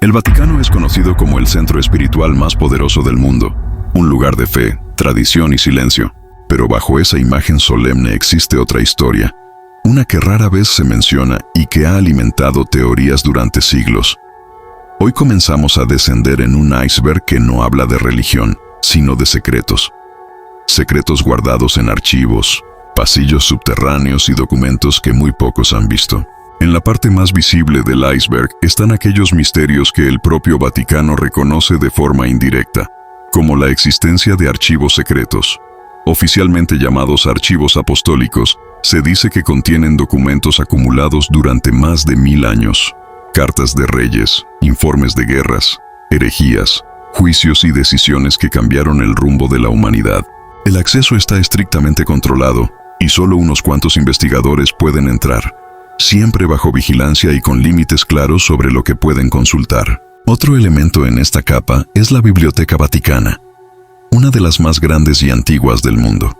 El Vaticano es conocido como el centro espiritual más poderoso del mundo, un lugar de fe, tradición y silencio. Pero bajo esa imagen solemne existe otra historia, una que rara vez se menciona y que ha alimentado teorías durante siglos. Hoy comenzamos a descender en un iceberg que no habla de religión, sino de secretos. Secretos guardados en archivos, pasillos subterráneos y documentos que muy pocos han visto. En la parte más visible del iceberg están aquellos misterios que el propio Vaticano reconoce de forma indirecta, como la existencia de archivos secretos. Oficialmente llamados archivos apostólicos, se dice que contienen documentos acumulados durante más de 1000 años. Cartas de reyes, informes de guerras, herejías, juicios y decisiones que cambiaron el rumbo de la humanidad. El acceso está estrictamente controlado y solo unos cuantos investigadores pueden entrar, siempre bajo vigilancia y con límites claros sobre lo que pueden consultar. Otro elemento en esta capa es la Biblioteca Vaticana, una de las más grandes y antiguas del mundo.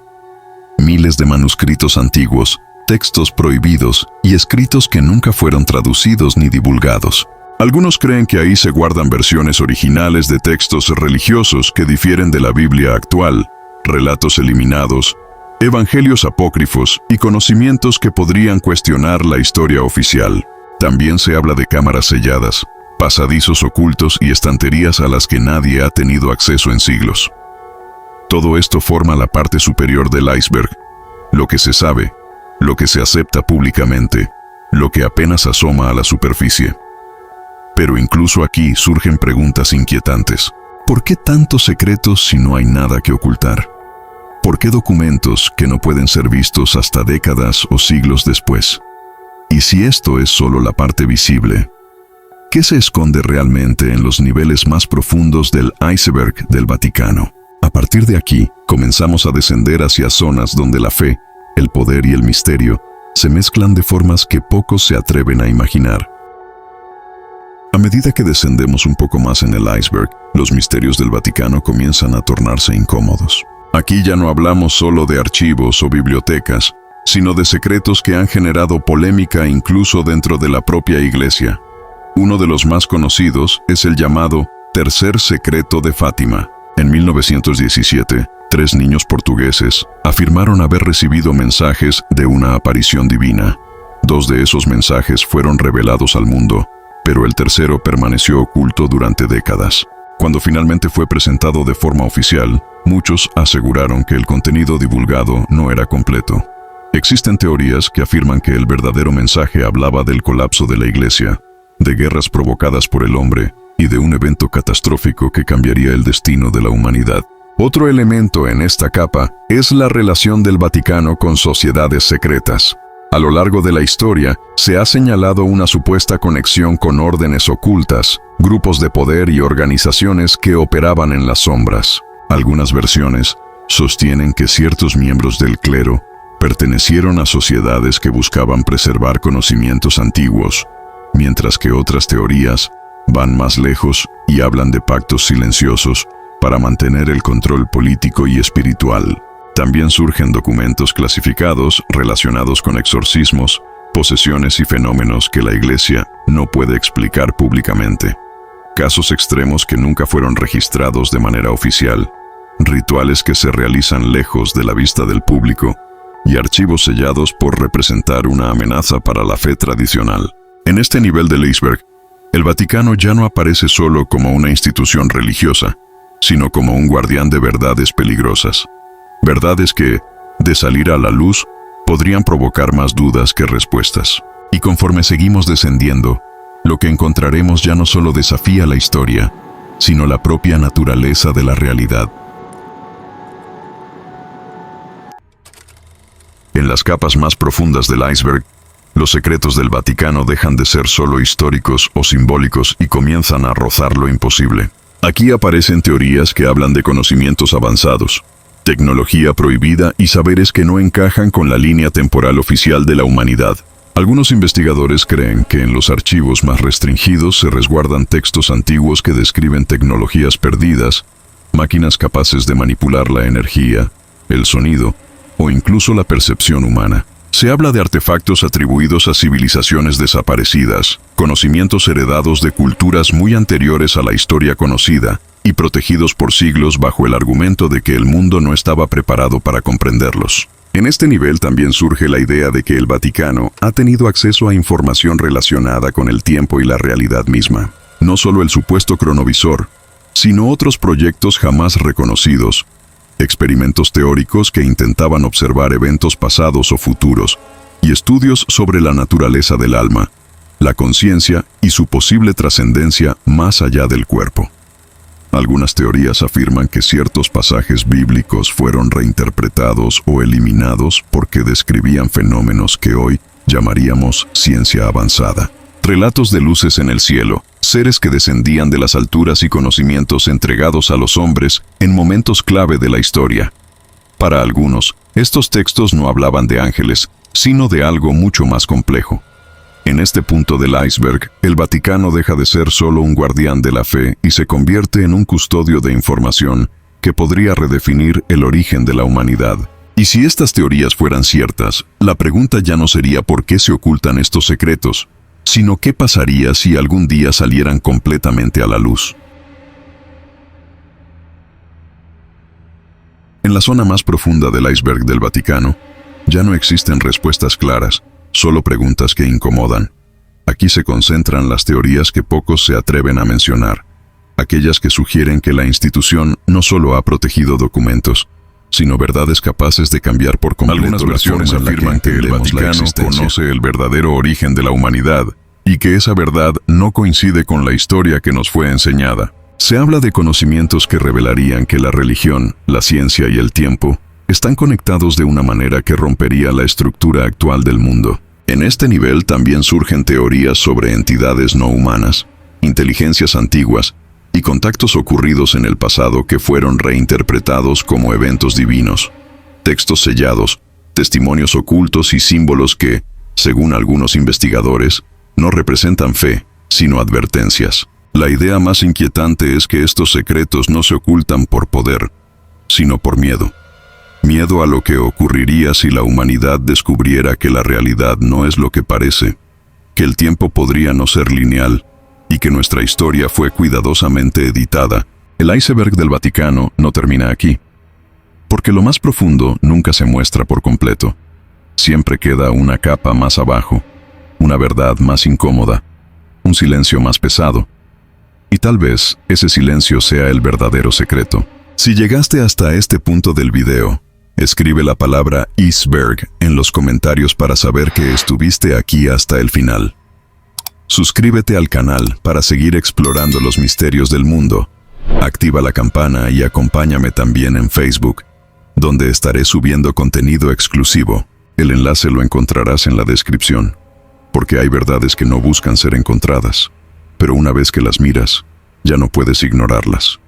Miles de manuscritos antiguos, textos prohibidos y escritos que nunca fueron traducidos ni divulgados. Algunos creen que ahí se guardan versiones originales de textos religiosos que difieren de la Biblia actual, relatos eliminados, evangelios apócrifos y conocimientos que podrían cuestionar la historia oficial. También se habla de cámaras selladas, pasadizos ocultos y estanterías a las que nadie ha tenido acceso en siglos. Todo esto forma la parte superior del iceberg, lo que se sabe, lo que se acepta públicamente, lo que apenas asoma a la superficie. Pero incluso aquí surgen preguntas inquietantes. ¿Por qué tantos secretos si no hay nada que ocultar? ¿Por qué documentos que no pueden ser vistos hasta décadas o siglos después? Y si esto es solo la parte visible, ¿qué se esconde realmente en los niveles más profundos del iceberg del Vaticano? A partir de aquí, comenzamos a descender hacia zonas donde la fe, el poder y el misterio se mezclan de formas que pocos se atreven a imaginar. A medida que descendemos un poco más en el iceberg, los misterios del Vaticano comienzan a tornarse incómodos. Aquí ya no hablamos solo de archivos o bibliotecas, sino de secretos que han generado polémica incluso dentro de la propia Iglesia. Uno de los más conocidos es el llamado Tercer Secreto de Fátima. En 1917, 3 niños portugueses afirmaron haber recibido mensajes de una aparición divina. 2 de esos mensajes fueron revelados al mundo, pero el tercero permaneció oculto durante décadas. Cuando finalmente fue presentado de forma oficial, muchos aseguraron que el contenido divulgado no era completo. Existen teorías que afirman que el verdadero mensaje hablaba del colapso de la Iglesia, de guerras provocadas por el hombre y de un evento catastrófico que cambiaría el destino de la humanidad. Otro elemento en esta capa es la relación del Vaticano con sociedades secretas. A lo largo de la historia, se ha señalado una supuesta conexión con órdenes ocultas, grupos de poder y organizaciones que operaban en las sombras. Algunas versiones sostienen que ciertos miembros del clero pertenecieron a sociedades que buscaban preservar conocimientos antiguos, mientras que otras teorías van más lejos y hablan de pactos silenciosos para mantener el control político y espiritual. También surgen documentos clasificados relacionados con exorcismos, posesiones y fenómenos que la Iglesia no puede explicar públicamente. Casos extremos que nunca fueron registrados de manera oficial, rituales que se realizan lejos de la vista del público y archivos sellados por representar una amenaza para la fe tradicional. En este nivel del iceberg, el Vaticano ya no aparece solo como una institución religiosa, sino como un guardián de verdades peligrosas. Verdades que, de salir a la luz, podrían provocar más dudas que respuestas. Y conforme seguimos descendiendo, lo que encontraremos ya no solo desafía la historia, sino la propia naturaleza de la realidad. En las capas más profundas del iceberg, los secretos del Vaticano dejan de ser solo históricos o simbólicos y comienzan a rozar lo imposible. Aquí aparecen teorías que hablan de conocimientos avanzados, tecnología prohibida y saberes que no encajan con la línea temporal oficial de la humanidad. Algunos investigadores creen que en los archivos más restringidos se resguardan textos antiguos que describen tecnologías perdidas, máquinas capaces de manipular la energía, el sonido o incluso la percepción humana. Se habla de artefactos atribuidos a civilizaciones desaparecidas, conocimientos heredados de culturas muy anteriores a la historia conocida y protegidos por siglos bajo el argumento de que el mundo no estaba preparado para comprenderlos. En este nivel también surge la idea de que el Vaticano ha tenido acceso a información relacionada con el tiempo y la realidad misma. No solo el supuesto cronovisor, sino otros proyectos jamás reconocidos, experimentos teóricos que intentaban observar eventos pasados o futuros, y estudios sobre la naturaleza del alma, la conciencia y su posible trascendencia más allá del cuerpo. Algunas teorías afirman que ciertos pasajes bíblicos fueron reinterpretados o eliminados porque describían fenómenos que hoy llamaríamos ciencia avanzada. Relatos de luces en el cielo, seres que descendían de las alturas y conocimientos entregados a los hombres en momentos clave de la historia. Para algunos, estos textos no hablaban de ángeles, sino de algo mucho más complejo. En este punto del iceberg, el Vaticano deja de ser solo un guardián de la fe y se convierte en un custodio de información que podría redefinir el origen de la humanidad. Y si estas teorías fueran ciertas, la pregunta ya no sería por qué se ocultan estos secretos, sino qué pasaría si algún día salieran completamente a la luz. En la zona más profunda del iceberg del Vaticano, ya no existen respuestas claras, solo preguntas que incomodan. Aquí se concentran las teorías que pocos se atreven a mencionar, aquellas que sugieren que la institución no solo ha protegido documentos, sino verdades capaces de cambiar por completo. Algunas versiones afirman que el Vaticano conoce el verdadero origen de la humanidad y que esa verdad no coincide con la historia que nos fue enseñada. Se habla de conocimientos que revelarían que la religión, la ciencia y el tiempo están conectados de una manera que rompería la estructura actual del mundo. En este nivel también surgen teorías sobre entidades no humanas, inteligencias antiguas y contactos ocurridos en el pasado que fueron reinterpretados como eventos divinos, textos sellados, testimonios ocultos y símbolos que, según algunos investigadores, no representan fe, sino advertencias. La idea más inquietante es que estos secretos no se ocultan por poder, sino por miedo. Miedo a lo que ocurriría si la humanidad descubriera que la realidad no es lo que parece, que el tiempo podría no ser lineal, y que nuestra historia fue cuidadosamente editada. El iceberg del Vaticano no termina aquí, porque lo más profundo nunca se muestra por completo. Siempre queda una capa más abajo, una verdad más incómoda, un silencio más pesado. Y tal vez ese silencio sea el verdadero secreto. Si llegaste hasta este punto del video, escribe la palabra iceberg en los comentarios para saber que estuviste aquí hasta el final. Suscríbete al canal para seguir explorando los misterios del mundo. Activa la campana y acompáñame también en Facebook, donde estaré subiendo contenido exclusivo. El enlace lo encontrarás en la descripción, porque hay verdades que no buscan ser encontradas, pero una vez que las miras, ya no puedes ignorarlas.